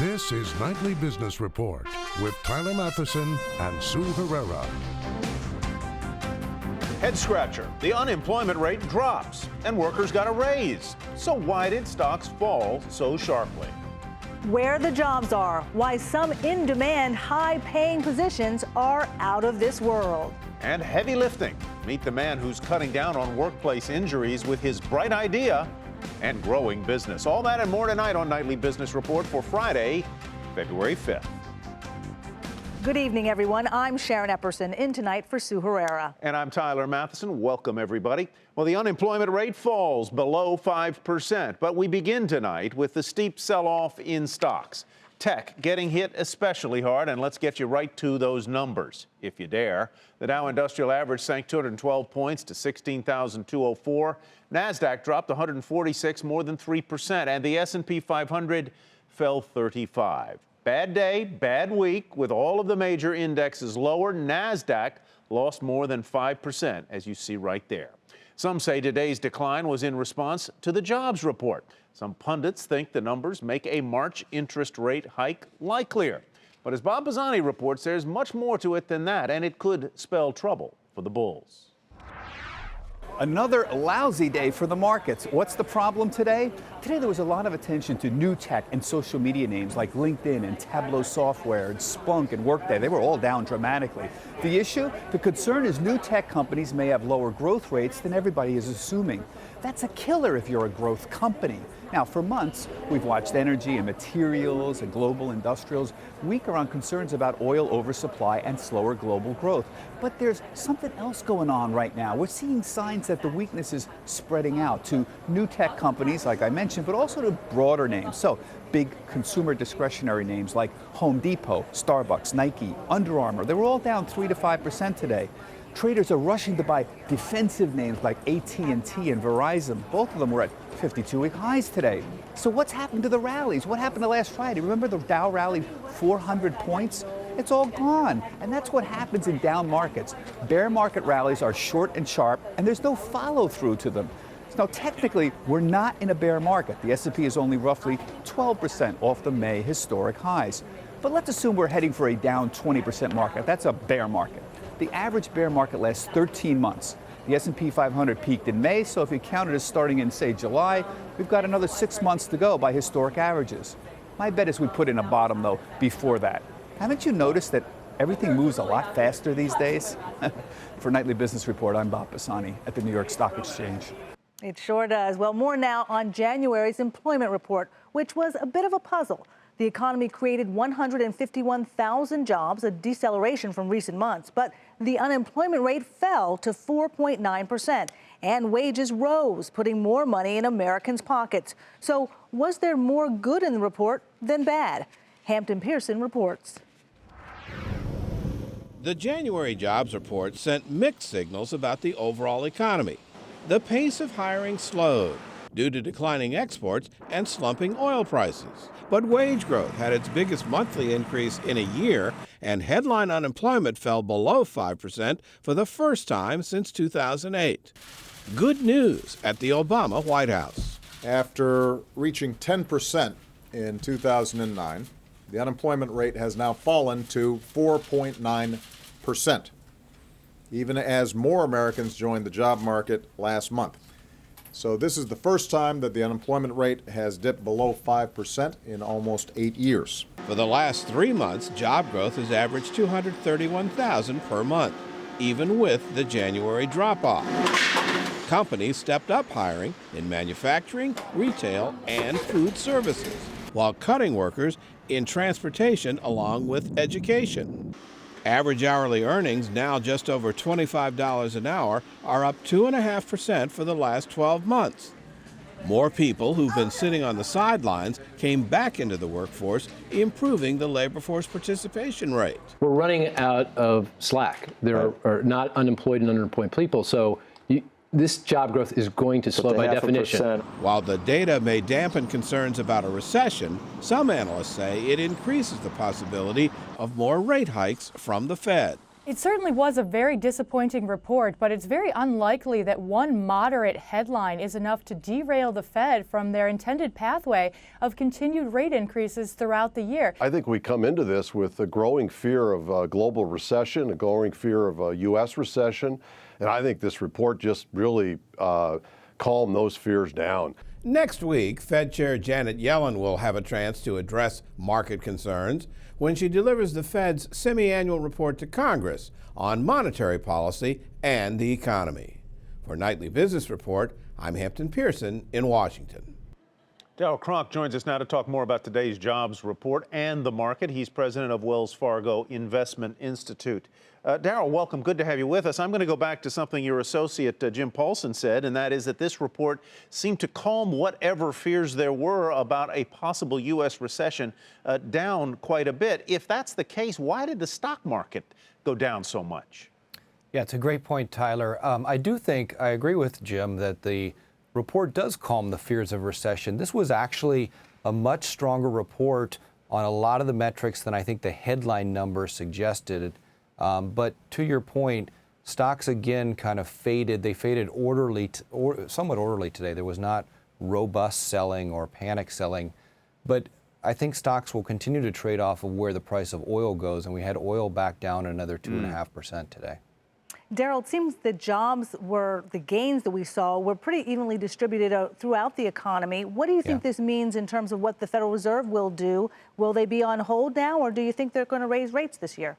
This is Nightly Business Report with Tyler Matheson and Sue Herrera. Head scratcher. The unemployment rate drops and workers got a raise. So why did stocks fall so sharply? Where the jobs are, why some in-demand, high-paying positions are out of this world. And heavy lifting. Meet the man who's cutting down on workplace injuries with his bright idea and growing business. All that and more tonight on Nightly Business Report for Friday, February 5th. Good evening, everyone. I'm Sharon Epperson, in tonight for Sue Herrera. And I'm Tyler Matheson. Welcome, everybody. Well, the unemployment rate falls below 5%, but we begin tonight with the steep sell-off in stocks. Tech getting hit especially hard, and let's get you right to those numbers, if you dare. The Dow Industrial Average sank 212 points to 16,204. NASDAQ dropped 146, more than 3%, and the S&P 500 fell 35. Bad day, bad week, with all of the major indexes lower. NASDAQ lost more than 5%, as you see right there. Some say today's decline was in response to the jobs report. Some pundits think the numbers make a March interest rate hike likelier. But as Bob Pisani reports, there's much more to it than that, and it could spell trouble for the bulls. Another lousy day for the markets. What's the problem today? Today there was a lot of attention to new tech and social media names like LinkedIn and Tableau Software and Splunk and Workday. They were all down dramatically. The issue? The concern is new tech companies may have lower growth rates than everybody is assuming. That's a killer if you're a growth company. Now, for months, we've watched energy and materials and global industrials weaker on concerns about oil oversupply and slower global growth. But there's something else going on right now. We're seeing signs that the weakness is spreading out to new tech companies, like I mentioned, but also to broader names. So big consumer discretionary names like Home Depot, Starbucks, Nike, Under Armour. They were all down 3 to 5% today. Traders are rushing to buy defensive names like AT&T and Verizon. Both of them were at 52-week highs today. So what's happened to the rallies? What happened to last Friday? Remember the Dow rallied 400 points? It's all gone. And that's what happens in down markets. Bear market rallies are short and sharp, and there's no follow-through to them. Now, technically, we're not in a bear market. The S&P is only roughly 12% off the May historic highs. But let's assume we're heading for a down 20% market. That's a bear market. The average bear market lasts 13 months. The S&P 500 peaked in May, so if you count it as starting in, say, July, we've got another 6 months to go by historic averages. My bet is we put in a bottom, though, before that. Haven't you noticed that everything moves a lot faster these days? For Nightly Business Report, I'm Bob Pisani at the New York Stock Exchange. It sure does. Well, more now on January's employment report, which was a bit of a puzzle. The economy created 151,000 jobs, a deceleration from recent months, but the unemployment rate fell to 4.9%, and wages rose, putting more money in Americans' pockets. So was there more good in the report than bad? Hampton Pearson reports. The January jobs report sent mixed signals about the overall economy. The pace of hiring slowed due to declining exports and slumping oil prices. But wage growth had its biggest monthly increase in a year, and headline unemployment fell below 5% for the first time since 2008. Good news at the Obama White House. After reaching 10% in 2009, the unemployment rate has now fallen to 4.9%, even as more Americans joined the job market last month. So this is the first time that the unemployment rate has dipped below 5% in almost 8 years. For the last 3 months, job growth has averaged 231,000 per month, even with the January drop-off. Companies stepped up hiring in manufacturing, retail, and food services, while cutting workers in transportation along with education. Average hourly earnings, now just over $25 an hour, are up 2.5% for the last 12 months. More people who've been sitting on the sidelines came back into the workforce, improving the labor force participation rate. We're running out of slack. There are not unemployed and underemployed people, so this job growth is going to slow by definition. While the data may dampen concerns about a recession, some analysts say it increases the possibility of more rate hikes from the Fed. It certainly was a very disappointing report, but it's very unlikely that one moderate headline is enough to derail the Fed from their intended pathway of continued rate increases throughout the year. I think we come into this with a growing fear of global recession, a growing fear of a U.S. recession, and I think this report just really calmed those fears down. Next week, Fed Chair Janet Yellen will have a chance to address market concerns when she delivers the Fed's semi-annual report to Congress on monetary policy and the economy. For Nightly Business Report, I'm Hampton Pearson in Washington. Darryl Cronk joins us now to talk more about today's jobs report and the market. He's president of Wells Fargo Investment Institute. Darryl, welcome. Good to have you with us. I'm going to go back to something your associate Jim Paulson said, and that is that this report seemed to calm whatever fears there were about a possible U.S. recession down quite a bit. If that's the case, why did the stock market go down so much? Yeah, it's a great point, Tyler. I agree with Jim that the report does calm the fears of recession. This was actually a much stronger report on a lot of the metrics than I think the headline number suggested. But to your point, stocks again kind of faded. They faded somewhat orderly today. There was not robust selling or panic selling. But I think stocks will continue to trade off of where the price of oil goes. And we had oil back down another 2.5% today. Darryl, it seems the the gains that we saw were pretty evenly distributed throughout the economy. What do you think this means in terms of what the Federal Reserve will do? Will they be on hold now, or do you think they're going to raise rates this year?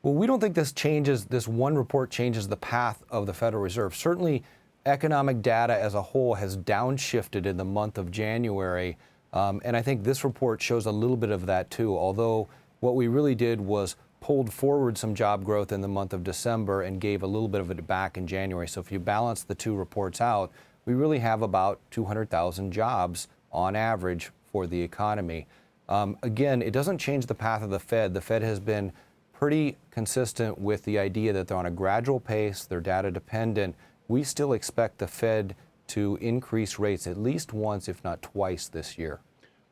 Well, we don't think this one report changes the path of the Federal Reserve. Certainly, economic data as a whole has downshifted in the month of January. And I think this report shows a little bit of that, too, although what we really did was pulled forward some job growth in the month of December and gave a little bit of it back in January. So if you balance the two reports out, we really have about 200,000 jobs on average for the economy. Again, it doesn't change the path of the Fed. The Fed has been pretty consistent with the idea that they're on a gradual pace, they're data dependent. We still expect the Fed to increase rates at least once, if not twice, this year.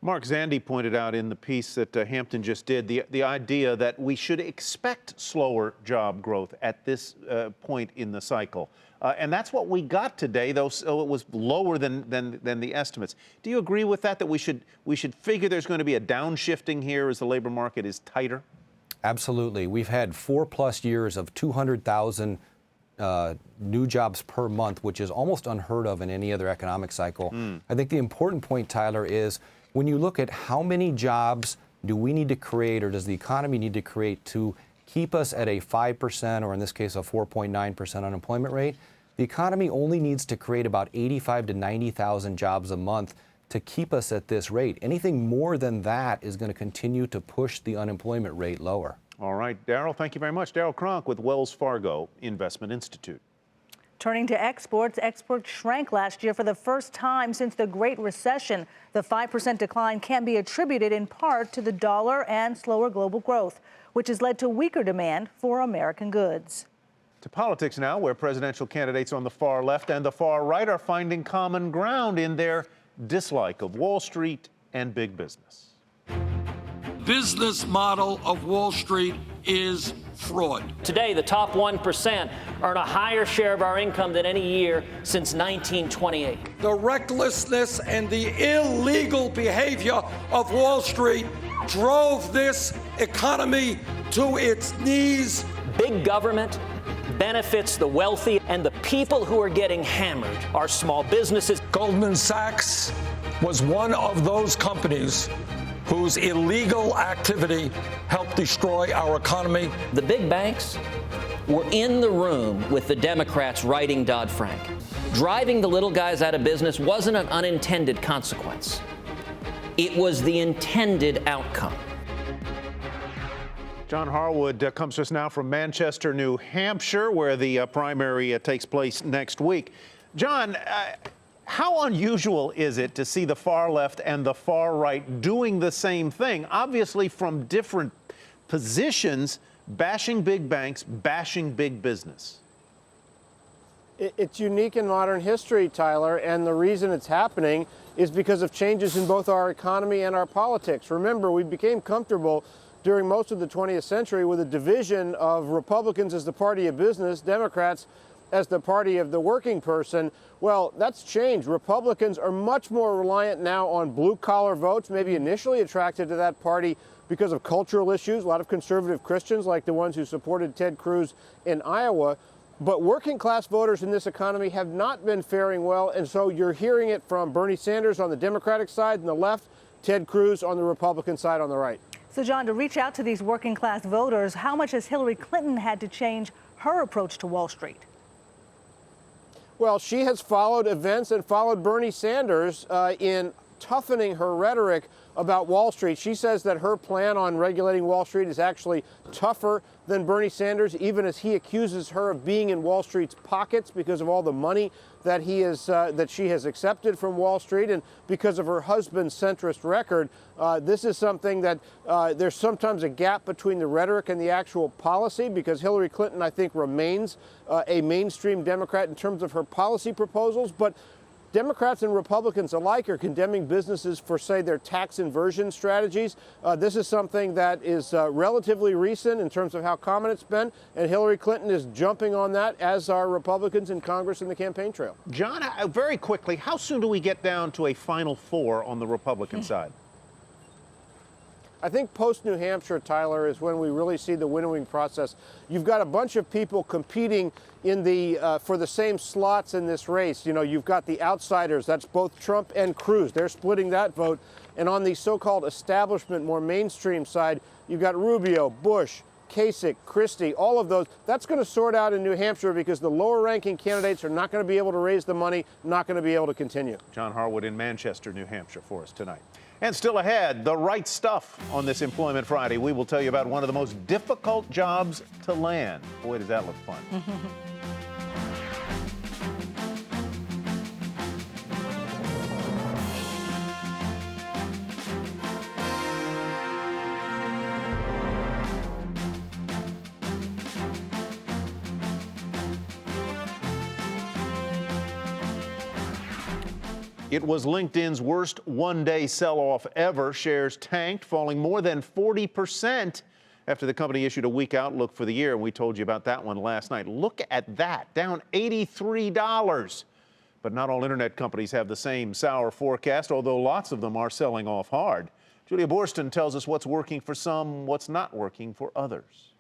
Mark Zandi pointed out in the piece that Hampton just did the idea that we should expect slower job growth at this point in the cycle. And that's what we got today, though so it was lower than the estimates. Do you agree with that we should figure there's going to be a downshifting here as the labor market is tighter? Absolutely. We've had 4+ years of 200,000 new jobs per month, which is almost unheard of in any other economic cycle. I think the important point, Tyler, is when you look at how many jobs do we need to create, or does the economy need to create to keep us at a 5%, or in this case, a 4.9% unemployment rate, the economy only needs to create about 85,000 to 90,000 jobs a month to keep us at this rate. Anything more than that is going to continue to push the unemployment rate lower. All right, Darryl, thank you very much. Darryl Cronk with Wells Fargo Investment Institute. Turning to exports shrank last year for the first time since the Great Recession. The 5% decline can be attributed in part to the dollar and slower global growth, which has led to weaker demand for American goods. To politics now, where presidential candidates on the far left and the far right are finding common ground in their dislike of Wall Street and big business. Business model of Wall Street is fraud. Today, the top 1% earn a higher share of our income than any year since 1928. The recklessness and the illegal behavior of Wall Street drove this economy to its knees. Big government benefits the wealthy, and the people who are getting hammered are small businesses. Goldman Sachs was one of those companies whose illegal activity helped destroy our economy. The big banks were in the room with the Democrats writing Dodd-Frank. Driving the little guys out of business wasn't an unintended consequence. It was the intended outcome. John Harwood comes to us now from Manchester, New Hampshire, where the primary takes place next week. John, how unusual is it to see the far left and the far right doing the same thing, obviously from different positions, bashing big banks, bashing big business? It's unique in modern history, Tyler, and the reason it's happening is because of changes in both our economy and our politics. Remember, we became comfortable during most of the 20th century with a division of Republicans as the party of business, Democrats as the party of the working person. Well, that's changed. Republicans are much more reliant now on blue-collar votes, maybe initially attracted to that party because of cultural issues, a lot of conservative Christians like the ones who supported Ted Cruz in Iowa. But working-class voters in this economy have not been faring well, and so you're hearing it from Bernie Sanders on the Democratic side and the left, Ted Cruz on the Republican side on the right. So, John, to reach out to these working-class voters, how much has Hillary Clinton had to change her approach to Wall Street? Well, she has followed events and followed Bernie Sanders in toughening her rhetoric about Wall Street. She says that her plan on regulating Wall Street is actually tougher than Bernie Sanders, even as he accuses her of being in Wall Street's pockets because of all the money that she has accepted from Wall Street, and because of her husband's centrist record. This is something that there's sometimes a gap between the rhetoric and the actual policy, because Hillary Clinton, I think, remains a mainstream Democrat in terms of her policy proposals, but Democrats and Republicans alike are condemning businesses for, say, their tax inversion strategies. This is something that is relatively recent in terms of how common it's been, and Hillary Clinton is jumping on that, as are Republicans in Congress in the campaign trail. John, very quickly, how soon do we get down to a final four on the Republican side? I think post-New Hampshire, Tyler, is when we really see the winnowing process. You've got a bunch of people competing in for the same slots in this race. You know, you've got the outsiders, that's both Trump and Cruz. They're splitting that vote. And on the so-called establishment, more mainstream side, you've got Rubio, Bush, Kasich, Christie, all of those. That's going to sort out in New Hampshire because the lower-ranking candidates are not going to be able to raise the money, not going to be able to continue. John Harwood in Manchester, New Hampshire for us tonight. And still ahead, the right stuff on this Employment Friday. We will tell you about one of the most difficult jobs to land. Boy, does that look fun. It was LinkedIn's worst one-day sell-off ever. Shares tanked, falling more than 40% after the company issued a weak outlook for the year. We told you about that one last night. Look at that, down $83. But not all internet companies have the same sour forecast, although lots of them are selling off hard. Julia Borston tells us what's working for some, what's not working for others.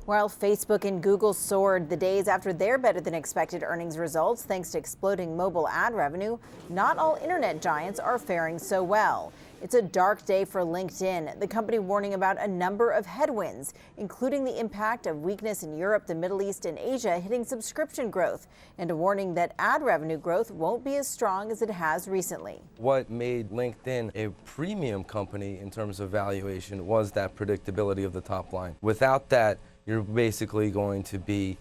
While Facebook and Google soared the days after their better-than-expected earnings results thanks to exploding mobile ad revenue, not all internet giants are faring so well. It's a dark day for LinkedIn, the company warning about a number of headwinds, including the impact of weakness in Europe, the Middle East, and Asia hitting subscription growth, and a warning that ad revenue growth won't be as strong as it has recently. What made LinkedIn a premium company in terms of valuation was that predictability of the top line. Without that, you're basically going to be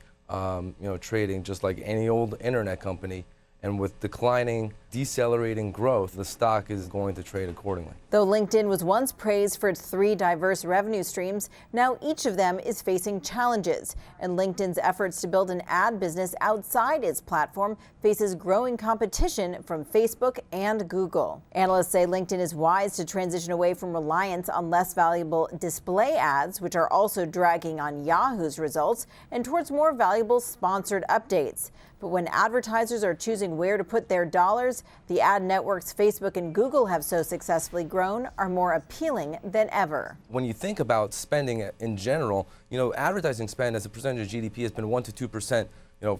trading just like any old internet company. And with declining, decelerating growth, the stock is going to trade accordingly. Though LinkedIn was once praised for its 3 diverse revenue streams, now each of them is facing challenges. And LinkedIn's efforts to build an ad business outside its platform faces growing competition from Facebook and Google. Analysts say LinkedIn is wise to transition away from reliance on less valuable display ads, which are also dragging on Yahoo's results, and towards more valuable sponsored updates. But when advertisers are choosing where to put their dollars, the ad networks Facebook and Google have so successfully grown are more appealing than ever. When you think about spending in general, advertising spend as a percentage of GDP has been 1% to 2%,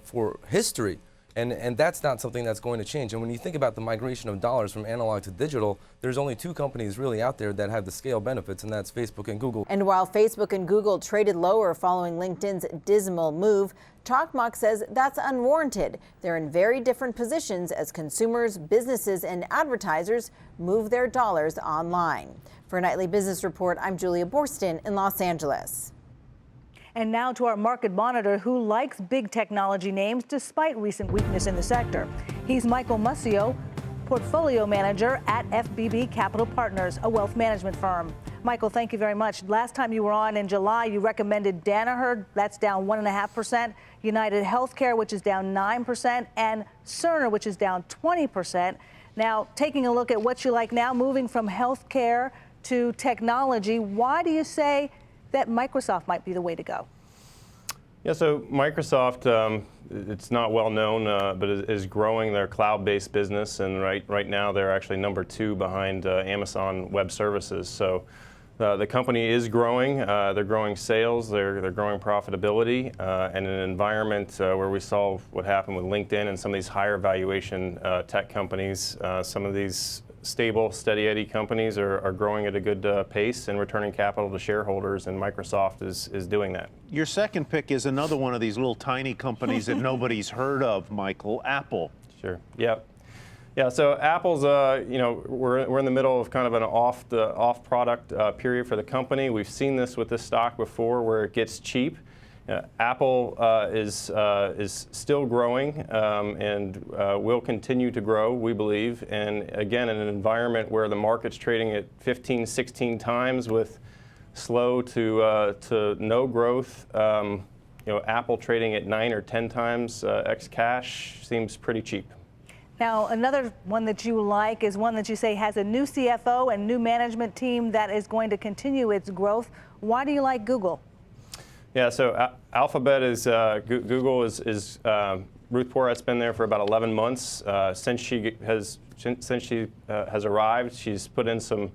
for history. And that's not something that's going to change. And when you think about the migration of dollars from analog to digital, there's only 2 companies really out there that have the scale benefits, and that's Facebook and Google. And while Facebook and Google traded lower following LinkedIn's dismal move, Chalkmark says that's unwarranted. They're in very different positions as consumers, businesses, and advertisers move their dollars online. For a Nightly Business Report, I'm Julia Borston in Los Angeles. And now to our market monitor who likes big technology names despite recent weakness in the sector. He's Michael Muscio, portfolio manager at FBB Capital Partners, a wealth management firm. Michael, thank you very much. Last time you were on in July, you recommended Danaher, that's down 1.5%, United Healthcare, which is down 9%, and Cerner, which is down 20%. Now, taking a look at what you like now, moving from healthcare to technology. Why do you say that Microsoft might be the way to go? Yeah, so Microsoft, it's not well known, but is growing their cloud-based business, and right now they're actually number 2 behind Amazon Web Services. So the company is growing. They're growing sales. They're growing profitability, and in an environment where we saw what happened with LinkedIn and some of these higher valuation tech companies, some of these stable, steady Eddie companies are growing at a good pace and returning capital to shareholders, and Microsoft is doing that. Your second pick is another one of these little tiny companies that nobody's heard of, Michael, Apple. Sure. Yep. Yeah. So Apple's, we're in the middle of kind of an off product period for the company. We've seen this with this stock before, where it gets cheap. Apple is still growing and will continue to grow, we believe. And again, in an environment where the market's trading at 15, 16 times with slow to no growth, Apple trading at 9 or 10 times ex cash seems pretty cheap. Now, another one that you like is one that you say has a new CFO and new management team that is going to continue its growth. Why do you like Google? Yeah, so Alphabet is, Google is Ruth Porat's been there for about 11 months. Since she has arrived, she's put in some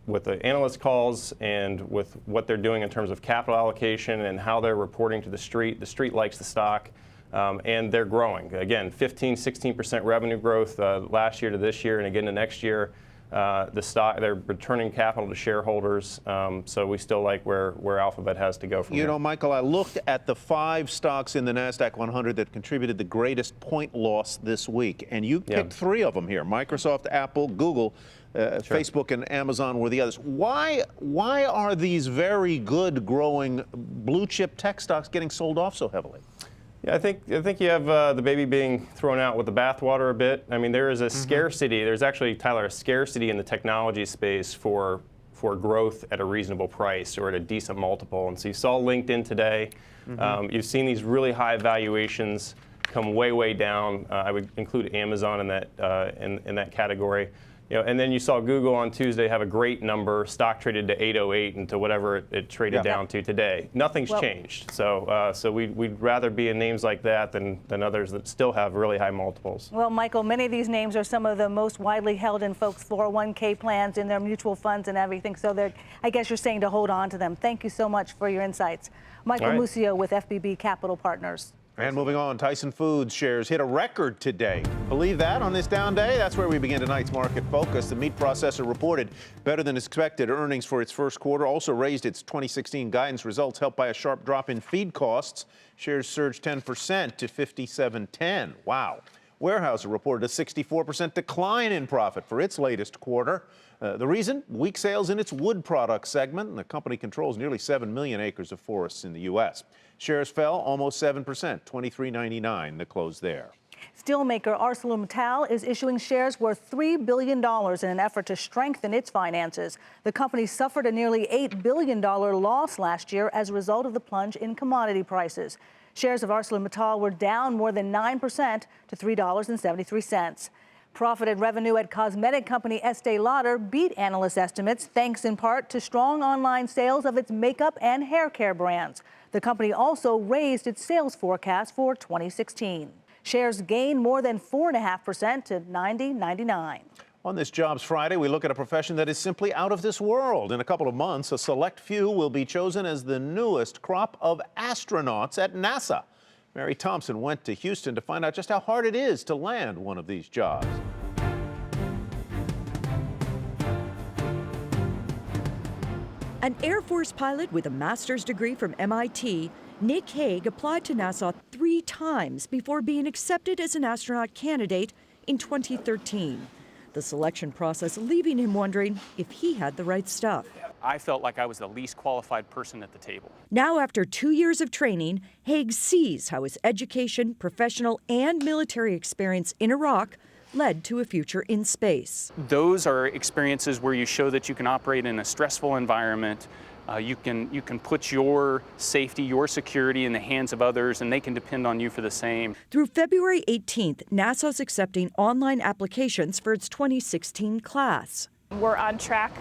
with the analyst calls and with what they're doing in terms of capital allocation and how they're reporting to the street. The street likes the stock, and they're growing. Again, 15, 16% revenue growth last year to this year, and again to next year. The stock, they're returning capital to shareholders, so we still like where Alphabet has to go from here. You know, Michael, I looked at the 5 stocks in the NASDAQ 100 that contributed the greatest point loss this week, and you picked 3 of them here: Microsoft, Apple, Google, Facebook, and Amazon were the others. Why are these very good, growing, blue chip tech stocks getting sold off so heavily? Yeah, I think you have the baby being thrown out with the bathwater a bit. I mean, there is a scarcity. There's actually, Tyler, a scarcity in the technology space for growth at a reasonable price or at a decent multiple. And so you saw LinkedIn today. You've seen these really high valuations come way down. I would include Amazon in that in that category. And then you saw Google on Tuesday have a great number, stock traded to 808 and to whatever it traded down to today. Nothing's changed. So we'd rather be in names like that than others that still have really high multiples. Well, Michael, many of these names are some of the most widely held in folks' 401k plans, in their mutual funds and everything. So I guess you're saying to hold on to them. Thank you so much for your insights. Michael Muscio with FBB Capital Partners. And moving on, Tyson Foods shares hit a record today. Believe that on this down day? That's where we begin tonight's market focus. The meat processor reported better than expected earnings for its first quarter, also raised its 2016 guidance results, helped by a sharp drop in feed costs. Shares surged 10% to $57.10. Wow. Weyerhaeuser reported a 64% decline in profit for its latest quarter. The reason? Weak sales in its wood products segment, and the company controls nearly 7 million acres of forests in the U.S. Shares fell almost 7%, $23.99 to close there. Steelmaker ArcelorMittal is issuing shares worth $3 billion in an effort to strengthen its finances. The company suffered a nearly $8 billion loss last year as a result of the plunge in commodity prices. Shares of ArcelorMittal were down more than 9% to $3.73. Profit and revenue at cosmetic company Estee Lauder beat analyst estimates, thanks in part to strong online sales of its makeup and hair care brands. The company also raised its sales forecast for 2016. Shares gained more than 4.5% to $90.99. On this Jobs Friday, we look at a profession that is simply out of this world. In a couple of months, a select few will be chosen as the newest crop of astronauts at NASA. Mary Thompson went to Houston to find out just how hard it is to land one of these jobs. An Air Force pilot with a master's degree from MIT, Nick Hague applied to NASA 3 times before being accepted as an astronaut candidate in 2013. The selection process leaving him wondering if he had the right stuff. I felt like I was the least qualified person at the table. Now, after 2 years of training, Hague sees how his education, professional, and military experience in Iraq led to a future in space. Those are experiences where you show that you can operate in a stressful environment You can put your safety, your security in the hands of others, and they can depend on you for the same. Through February 18th, NASA's accepting online applications for its 2016 class. We're on track,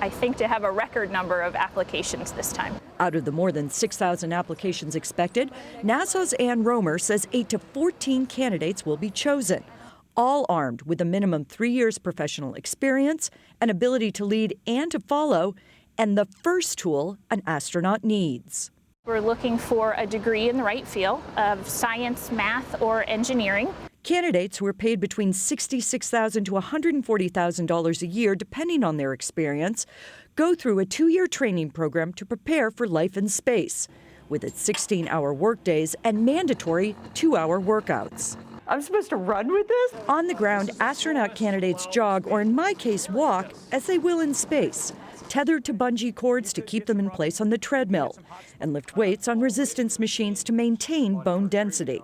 I think, to have a record number of applications this time. Out of the more than 6,000 applications expected, NASA's Ann Romer says 8 to 14 candidates will be chosen, all armed with a minimum 3 years professional experience, an ability to lead and to follow, and the first tool an astronaut needs. We're looking for a degree in the right field of science, math, or engineering. Candidates who are paid between $66,000 to $140,000 a year, depending on their experience, go through a 2-year training program to prepare for life in space, with its 16-hour workdays and mandatory 2-hour workouts. I'm supposed to run with this? On the ground, astronaut candidates jog, or in my case, walk, as they will in space, tethered to bungee cords to keep them in place on the treadmill, and lift weights on resistance machines to maintain bone density.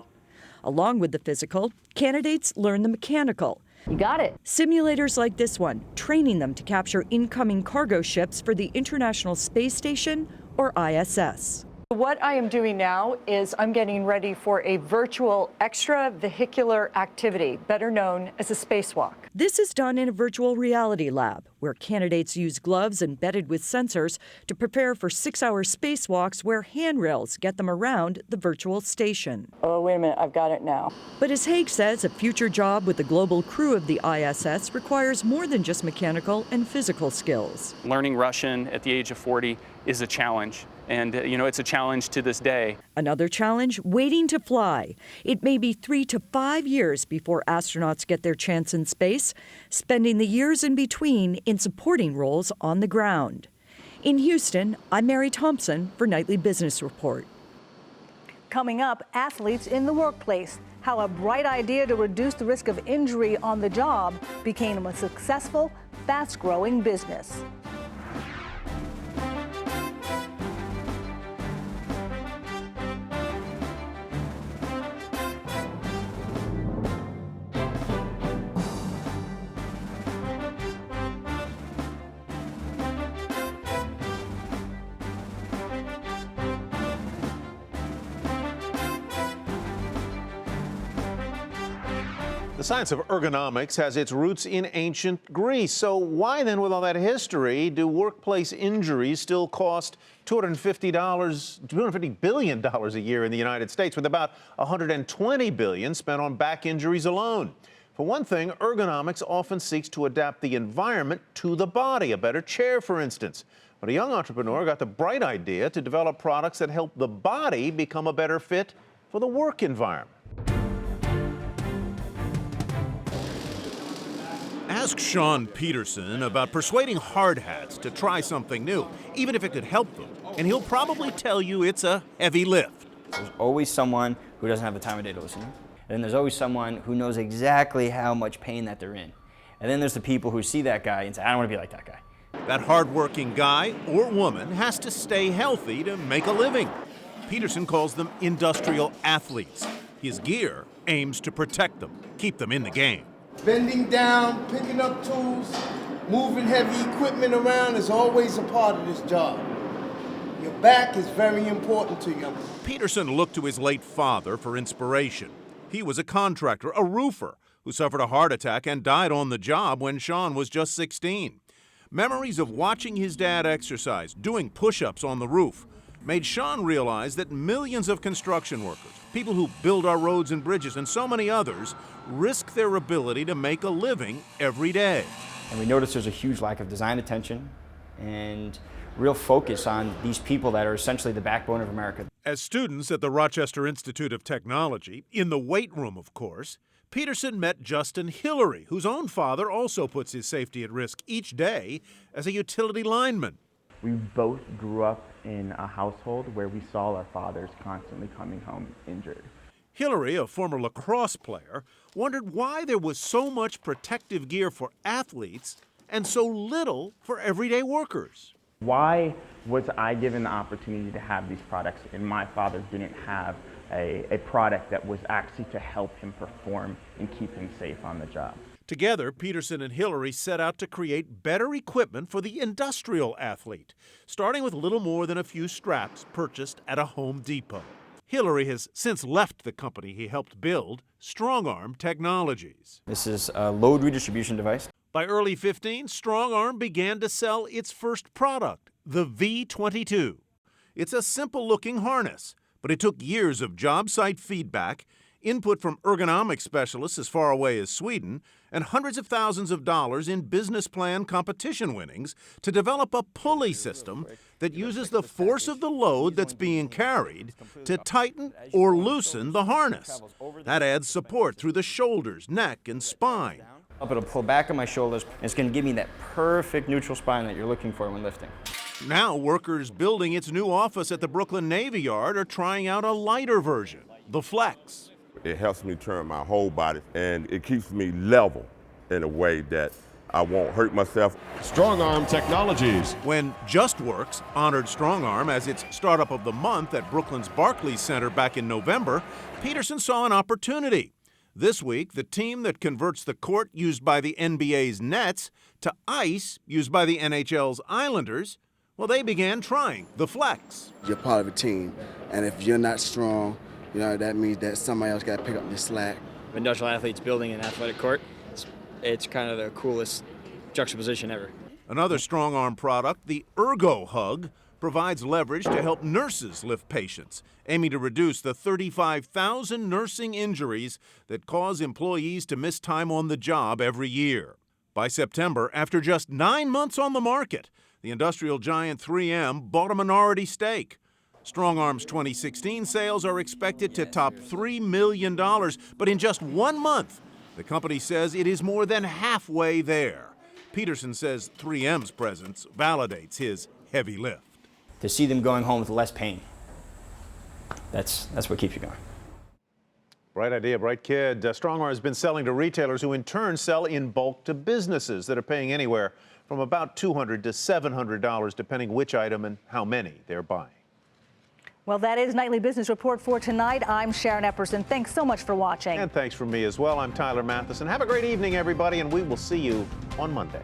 Along with the physical, candidates learn the mechanical. You got it. Simulators like this one, training them to capture incoming cargo ships for the International Space Station, or ISS. What I am doing now is I'm getting ready for a virtual extravehicular activity, better known as a spacewalk. This is done in a virtual reality lab, where candidates use gloves embedded with sensors to prepare for 6-hour spacewalks where handrails get them around the virtual station. Oh, wait a minute, I've got it now. But as Haig says, a future job with the global crew of the ISS requires more than just mechanical and physical skills. Learning Russian at the age of 40 is a challenge. And, it's a challenge to this day. Another challenge, waiting to fly. It may be 3 to 5 years before astronauts get their chance in space, spending the years in between in supporting roles on the ground. In Houston, I'm Mary Thompson for Nightly Business Report. Coming up, athletes in the workplace. How a bright idea to reduce the risk of injury on the job became a successful, fast-growing business. The science of ergonomics has its roots in ancient Greece. So why then, with all that history, do workplace injuries still cost $250 billion a year in the United States, with about $120 billion spent on back injuries alone? For one thing, ergonomics often seeks to adapt the environment to the body, a better chair, for instance. But a young entrepreneur got the bright idea to develop products that help the body become a better fit for the work environment. Ask Sean Peterson about persuading hard hats to try something new, even if it could help them, and he'll probably tell you it's a heavy lift. There's always someone who doesn't have the time of day to listen, and then there's always someone who knows exactly how much pain that they're in. And then there's the people who see that guy and say, I don't want to be like that guy. That hard-working guy or woman has to stay healthy to make a living. Peterson calls them industrial athletes. His gear aims to protect them, keep them in the game. Bending down, picking up tools, moving heavy equipment around is always a part of this job. Your back is very important to you. Peterson looked to his late father for inspiration. He was a contractor, a roofer, who suffered a heart attack and died on the job when Sean was just 16. Memories of watching his dad exercise, doing push-ups on the roof, made Sean realize that millions of construction workers, people who build our roads and bridges, and so many others, risk their ability to make a living every day. And we notice there's a huge lack of design attention and real focus on these people that are essentially the backbone of America. As students at the Rochester Institute of Technology, in the weight room, of course, Peterson met Justin Hillary, whose own father also puts his safety at risk each day as a utility lineman. We both grew up in a household where we saw our fathers constantly coming home injured. Hillary, a former lacrosse player, wondered why there was so much protective gear for athletes and so little for everyday workers. Why was I given the opportunity to have these products and my father didn't have a product that was actually to help him perform and keep him safe on the job? Together, Peterson and Hillary set out to create better equipment for the industrial athlete, starting with little more than a few straps purchased at a Home Depot. Hillary has since left the company he helped build, StrongArm Technologies. This is a load redistribution device. By early 15, StrongArm began to sell its first product, the V22. It's a simple-looking harness, but it took years of job site feedback, input from ergonomic specialists as far away as Sweden, and hundreds of thousands of dollars in business plan competition winnings to develop a pulley system that uses the force of the load that's being carried to tighten or loosen the harness. That adds support through the shoulders, neck, and spine. It'll pull back on my shoulders, and it's going to give me that perfect neutral spine that you're looking for when lifting. Now, workers building its new office at the Brooklyn Navy Yard are trying out a lighter version, the Flex. It helps me turn my whole body, and it keeps me level in a way that I won't hurt myself. StrongArm Technologies. When JustWorks honored StrongArm as its startup of the month at Brooklyn's Barclays Center back in November, Peterson saw an opportunity. This week, the team that converts the court used by the NBA's Nets to ice used by the NHL's Islanders, well, they began trying the Flex. You're part of a team, and if you're not strong, that means that somebody else got to pick up the slack. Industrial athletes building an athletic court, it's kind of the coolest juxtaposition ever. Another StrongArm product, the Ergo Hug, provides leverage to help nurses lift patients, aiming to reduce the 35,000 nursing injuries that cause employees to miss time on the job every year. By September, after just 9 months on the market, the industrial giant 3M bought a minority stake. StrongArm's 2016 sales are expected to top $3 million, but in just 1 month, the company says it is more than halfway there. Peterson says 3M's presence validates his heavy lift. To see them going home with less pain, that's what keeps you going. Bright idea, bright kid. StrongArm has been selling to retailers who in turn sell in bulk to businesses that are paying anywhere from about $200 to $700, depending which item and how many they're buying. Well, that is Nightly Business Report for tonight. I'm Sharon Epperson. Thanks so much for watching. And thanks from me as well. I'm Tyler Matheson. Have a great evening, everybody, and we will see you on Monday.